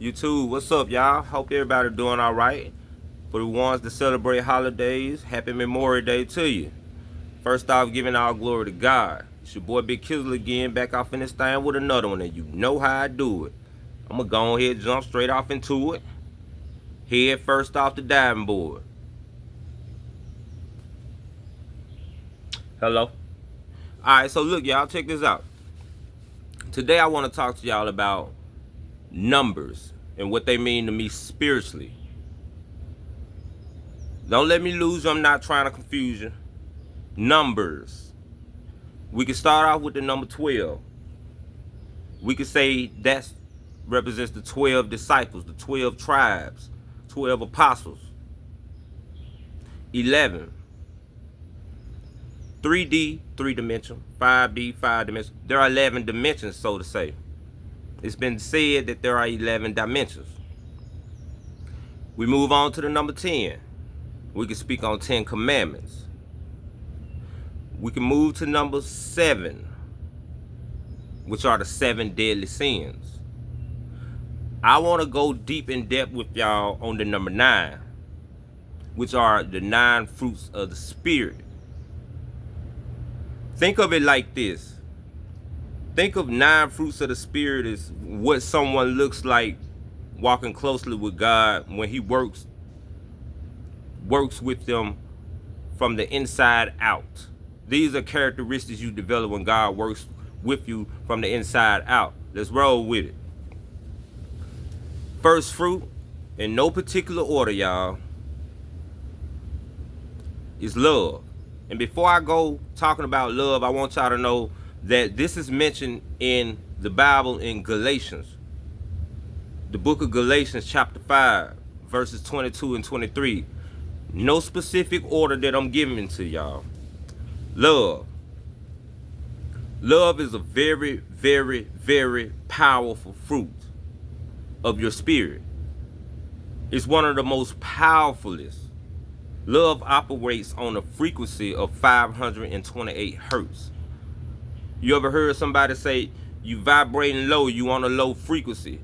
YouTube, what's up, y'all? Hope everybody doing all right. For the ones that celebrate holidays, happy Memorial Day to you. First off, giving all glory to God. It's your boy Big Kizzle again, back off in this thing with another one, and you know how I do it. I'm gonna go ahead and jump straight off into it. Head first off the diving board. Hello. Alright, so look, y'all, check this out. Today I want to talk to y'all about numbers and what they mean to me spiritually. Don't let me lose you. I'm not trying to confuse you. Numbers. We can start off with the number 12. We could say that represents the 12 disciples, the 12 tribes, 12 apostles. 11. 3D, 3-dimensional. 5D, 5-dimensional. There are 11 dimensions, so to say. It's been said that there are 11 dimensions. We move on to the number 10. We can speak on 10 commandments. We can move to number 7, which are the 7 deadly sins. I want to go deep in depth with y'all on the number 9, which are the 9 fruits of the Spirit. Think of it like this. Think of 9 fruits of the Spirit as what someone looks like walking closely with God when he works with them from the inside out. These are characteristics you develop when God works with you from the inside out. Let's roll with it. First fruit, in no particular order, y'all, is love. And before I go talking about love, I want y'all to know that this is mentioned in the Bible in Galatians. The book of Galatians chapter 5, verses 22 and 23. No specific order that I'm giving to y'all. Love. Love is a very, very, very powerful fruit of your spirit. It's one of the most powerfulest. Love operates on a frequency of 528 hertz. You ever heard somebody say you vibrating low, you on a low frequency?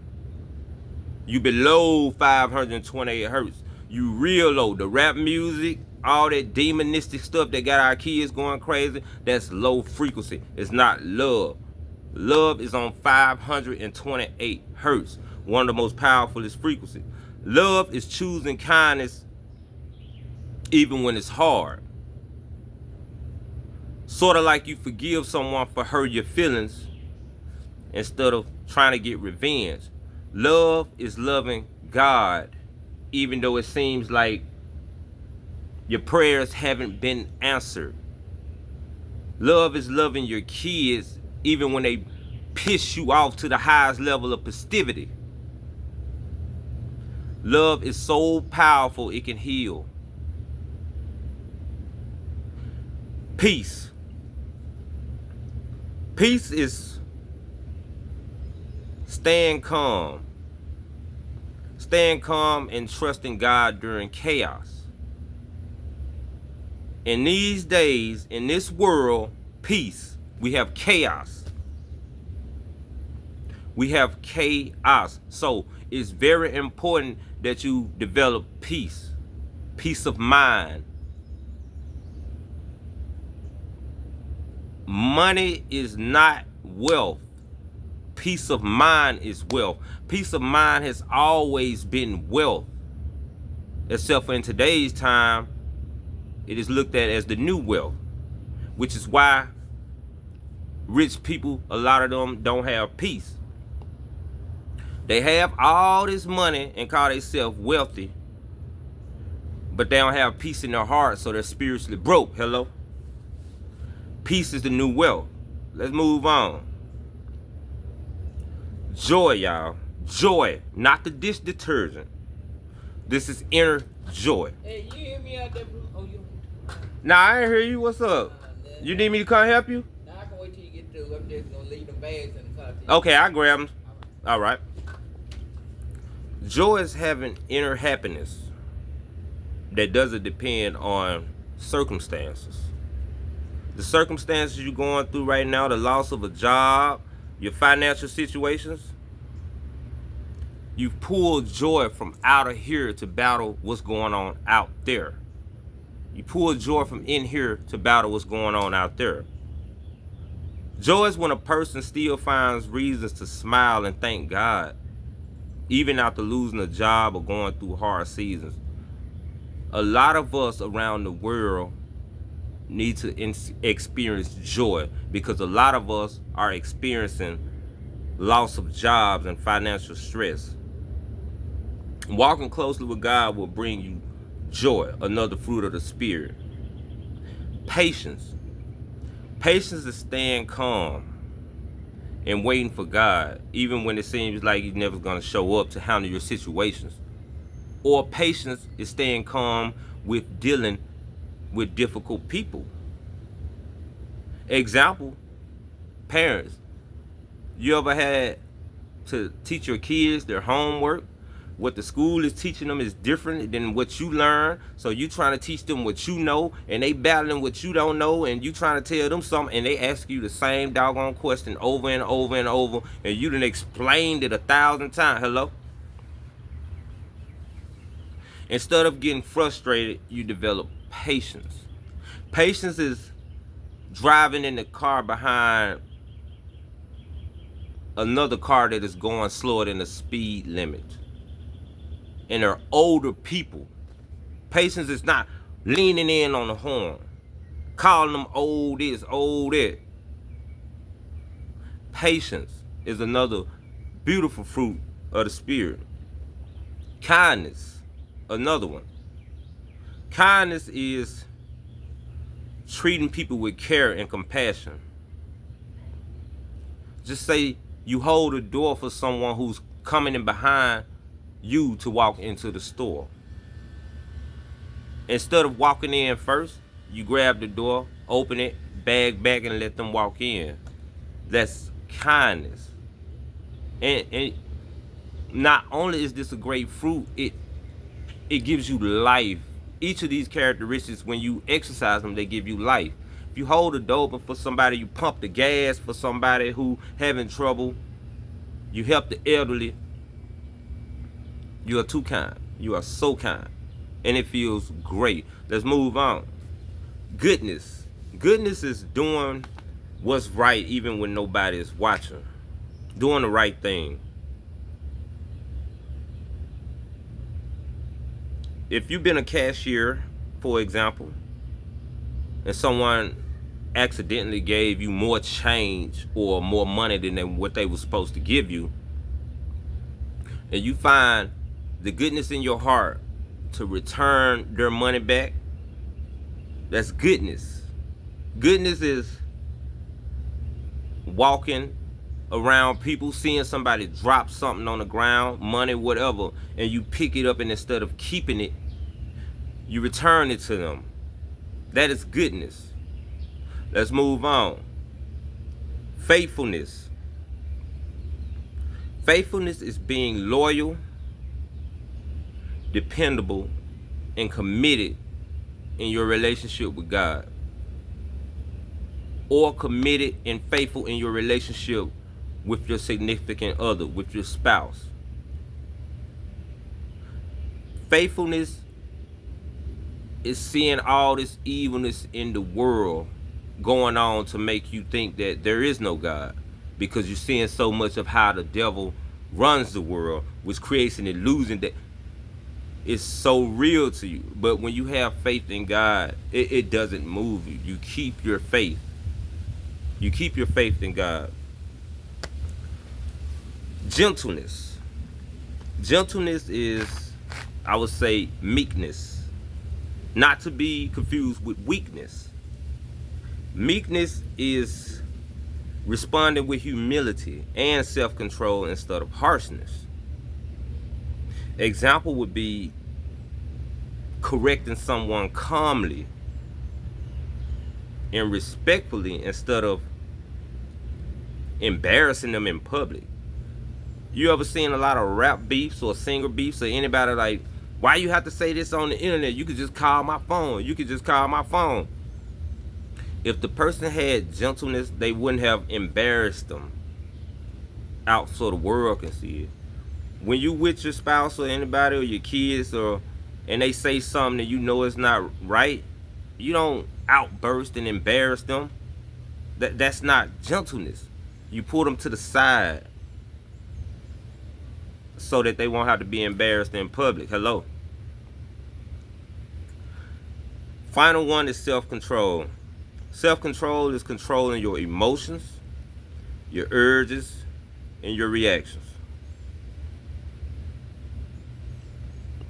You below 528 hertz. You real low. The rap music, all that demonistic stuff that got our kids going crazy, that's low frequency. It's not love. Love is on 528 hertz, one of the most powerfulest frequencies. Love is choosing kindness even when it's hard. Sort of like you forgive someone for hurt your feelings instead of trying to get revenge. Love is loving God even though it seems like your prayers haven't been answered. Love is loving your kids even when they piss you off to the highest level of festivity. Love is so powerful it can heal. Peace. Peace is staying calm. Staying calm and trusting God during chaos. In these days, in this world, peace. We have chaos. We have chaos. So it's very important that you develop peace. Peace of mind. Money is not wealth. Peace of mind is wealth. Peace of mind has always been wealth. Except for in today's time, it is looked at as the new wealth. Which is why rich people, a lot of them don't have peace. They have all this money and call themselves wealthy, but they don't have peace in their heart, so they're spiritually broke. Hello? Peace is the new wealth. Let's move on. Joy, y'all. Joy, not the dish detergent. This is inner joy. Hey, you hear me out there, bro? Oh, you. Nah, I ain't hear you. What's up? You need me to come help you? Nah, I can wait till you get through. I'm just gonna leave them bags in the car. Okay, I grab them. All right. Joy is having inner happiness that doesn't depend on circumstances. The circumstances you're going through right now, the loss of a job, your financial situations, You pull joy from out of here to battle what's going on out there. You pull joy from in here to battle what's going on out there. Joy is when a person still finds reasons to smile and thank God, even after losing a job or going through hard seasons. A lot of us around the world need to experience joy because a lot of us are experiencing loss of jobs and financial stress. Walking closely with God will bring you joy, another fruit of the Spirit. Patience. Patience is staying calm and waiting for God, even when it seems like He's never going to show up to handle your situations. Or patience is staying calm with dealing with difficult people. Example, parents. You ever had to teach your kids their homework? What the school is teaching them is different than what you learn. So you trying to teach them what you know, and they battling what you don't know, and you trying to tell them something, and they ask you the same doggone question over and over and over, and you done explained it 1,000 times. Hello? Instead of getting frustrated, you develop patience. Patience is driving in the car behind another car that is going slower than the speed limit. And they're older people. Patience is not leaning in on the horn, calling them old this, old that. Patience is another beautiful fruit of the Spirit. Kindness, another one. Kindness is treating people with care and compassion. Just say you hold the door for someone who's coming in behind you to walk into the store. Instead of walking in first, you grab the door, open it, bag back, and let them walk in. That's kindness. And not only is this a great fruit, it gives you life. Each of these characteristics, when you exercise them, they give you life. If you hold the door open for somebody, you pump the gas for somebody who having trouble, you help the elderly, you are too kind. You are so kind. And it feels great. Let's move on. Goodness. Goodness is doing what's right even when nobody is watching. Doing the right thing. If you've been a cashier, for example, and someone accidentally gave you more change or more money than what they were supposed to give you, and you find the goodness in your heart to return their money back, that's goodness. Goodness is walking around people, seeing somebody drop something on the ground, money, whatever, and you pick it up, and instead of keeping it, you return it to them. That is goodness. Let's move on. Faithfulness. Faithfulness is being loyal, dependable, and committed in your relationship with God, or committed and faithful in your relationship with your significant other, with your spouse. Faithfulness is seeing all this evilness in the world going on to make you think that there is no God, because you're seeing so much of how the devil runs the world, which creates an illusion that it's so real to you. But when you have faith in God, it doesn't move you. You keep your faith. You keep your faith in God. Gentleness. Gentleness is, I would say, meekness. Not to be confused with weakness. Meekness is responding with humility and self-control instead of harshness. Example would be correcting someone calmly and respectfully instead of embarrassing them in public. You ever seen a lot of rap beefs or singer beefs or anybody like, why you have to say this on the internet? You could just call my phone. You could just call my phone. If the person had gentleness, they wouldn't have embarrassed them out so the world can see it. When you with your spouse or anybody or your kids and they say something that you know is not right, you don't outburst and embarrass them. That's not gentleness. You pull them to the side so that they won't have to be embarrassed in public. Hello. Final one is self-control. Self-control is controlling your emotions, your urges, and your reactions.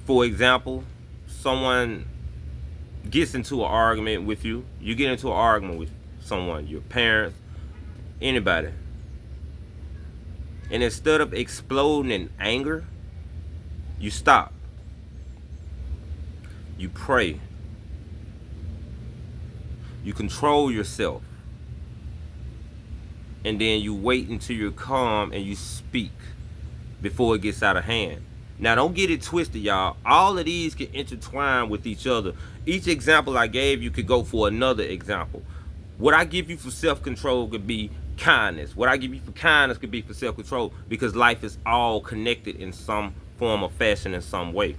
For example, someone gets into an argument with you. You get into an argument with someone, your parents, anybody. And instead of exploding in anger, you stop. You pray. You control yourself. And then you wait until you're calm and you speak before it gets out of hand. Now, don't get it twisted, y'all. All of these can intertwine with each other. Each example I gave you could go for another example. What I give you for self-control could be kindness. What I give you for kindness could be for self-control, because life is all connected in some form or fashion in some way.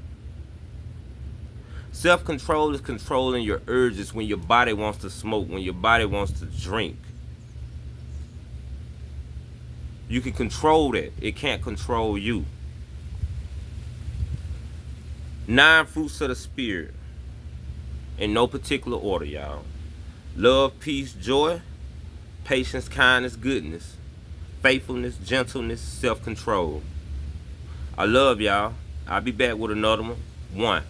Self-control is controlling your urges when your body wants to smoke, when your body wants to drink. You can control that. It can't control you. 9 fruits of the Spirit. In no particular order, y'all. Love, peace, joy, patience, kindness, goodness, faithfulness, gentleness, self-control. I love y'all. I'll be back with another one.